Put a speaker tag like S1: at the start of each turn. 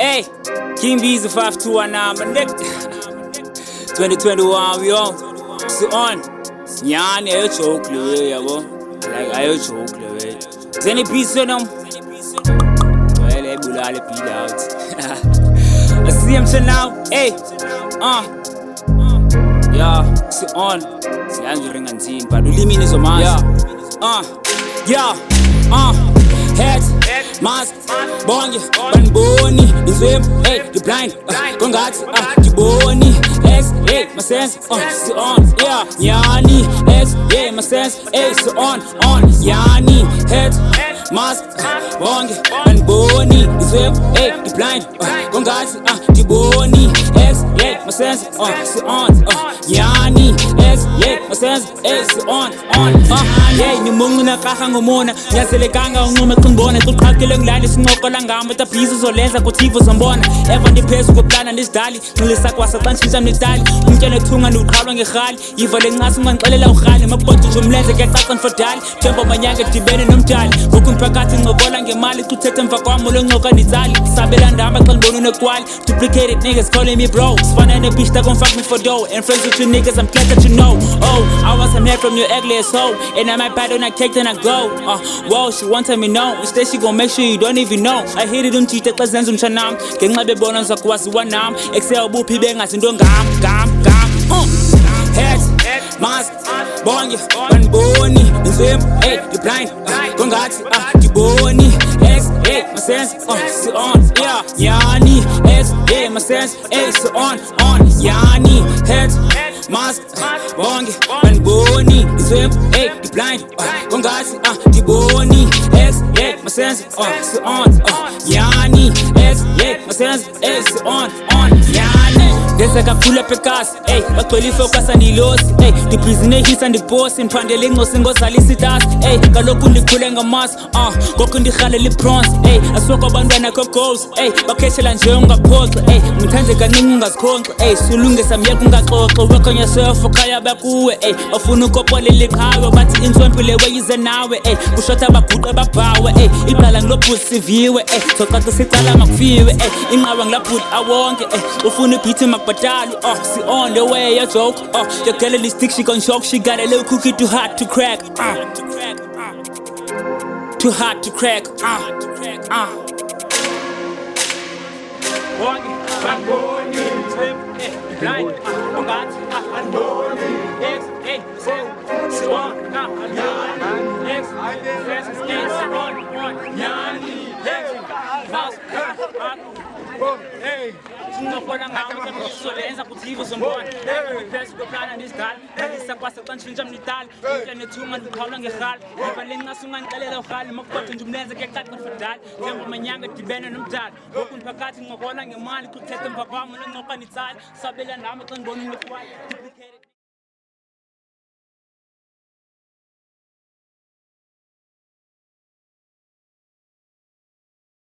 S1: Hey, King B's a 521 nigga. 2021 we on. So on. Nyani ayo joke le yabo. Like ayo joke le. Zeni peace on them. Well, I bulale peed out. I see him till now. Hey, yeah, so on. See I'm ring and team, but the limit is a mask. Head, mask, bongi, banboni, the swim, hey, the blind, congrats, the boni, X, hey, my sense, so on, yeah, yani, X, yeah, my sense, hey, so on, yani, head, mask, bongi, banboni, the swim, hey, the blind, congrats, the boni, X, yeah, my sense, so on, yani, X, yeah, my sense, hey, so on, yeah, ni mungu na kahango mona, nyaselekanga ungume kumbona, tuqhaqile ngilali sinqoqola ngamo taphizo zolenza kuthivo zombona, eva ndiphezu koplana nesidali, ngilisa kwasa xantshintsha nedali, umtshele ethunga ndiqhalwa ngerhali, yiva lencasi ungangixelela urhali, mabhodje nje umlenze kuyacaca ndifodali, themba manyanga dibene nomdali, ngoku mphakathi nqoqola ngemali, kuthethe emva kwam lo ncoka nditsali, sabela ndihamba xa ndibona unekwali, duplicated niggas calling me bro, sifana nebitch that gon' fuck me for dough, and friends with you niggas I'm glad that you know, I was some head from your ugly hoe, and I might bite on that cake then I go, whoa, she won't tell me no, instead she gon' make sure you don't even know, I hate it umtshite xa zenza umtshanam, ngenxa bebona ngizakwaziwa nam, ekusea ubuphi bengazi into ngam, head, mask, bongi, banboni, inswim, hey, the blind, congrats, the boni, X, hey, my sense, so on, yeah, yani, X, hey, my sense, hey, so on, yani, head, mask, bongi, banboni, inswim, hey, the blind, congrats, the boni, X, hey, my sense, so on, yani, X, hey, my sense, hey, so on, yani. Desa kakhula pekasi, ey, bagcwele focus andilosi, ey, ndibhizineki hisa ndibosi, ndiphandele incosi ngozalisa itasi, ey, kaloku ndikhule ngamasi, ngoku ndirhalela i-bronze, ey, asoko abantwana akho goals, ey, bakhethela nje ungaphoxa, ey, ngithande kancinci ungazikhonxa, ey, sulungisa myeka ungaxoxa, work on yourself ukhaya bakuwe, ey, bafuna ukopolela iqhawe, bathi intswempu le weyize nawe, ey, kushotha ababhuqe babhawe, ey, iqala ngilobhuti siviwe, ey, socaca icala makufiwe, ey, inqawa ngilabhuti awonke, ey, ufuna ibhithi makubhadali, she on the way, a joke, your girl in the stick, she gon' choke, she got a little cookie too hot to crack, too hot to crack,
S2: Hey,
S1: ngqoqola ngamo solenza kuthivo zombona, ngiphezu koplana nesidali, ngilisa kwasa xantshintsha mnidali, umtshele ethunga ndiqhalwa ngerhali, yiva lencasi ungangixelela urhali, makubhodje nje umlenze kuyacaca ndifodali, themba manyanga dibene nomdali, ngoku mphakathi nqoqola ngemali, kuthethe emva kwam lo ncoka nditsali, sabela ndihamba xa ndibona unekwali.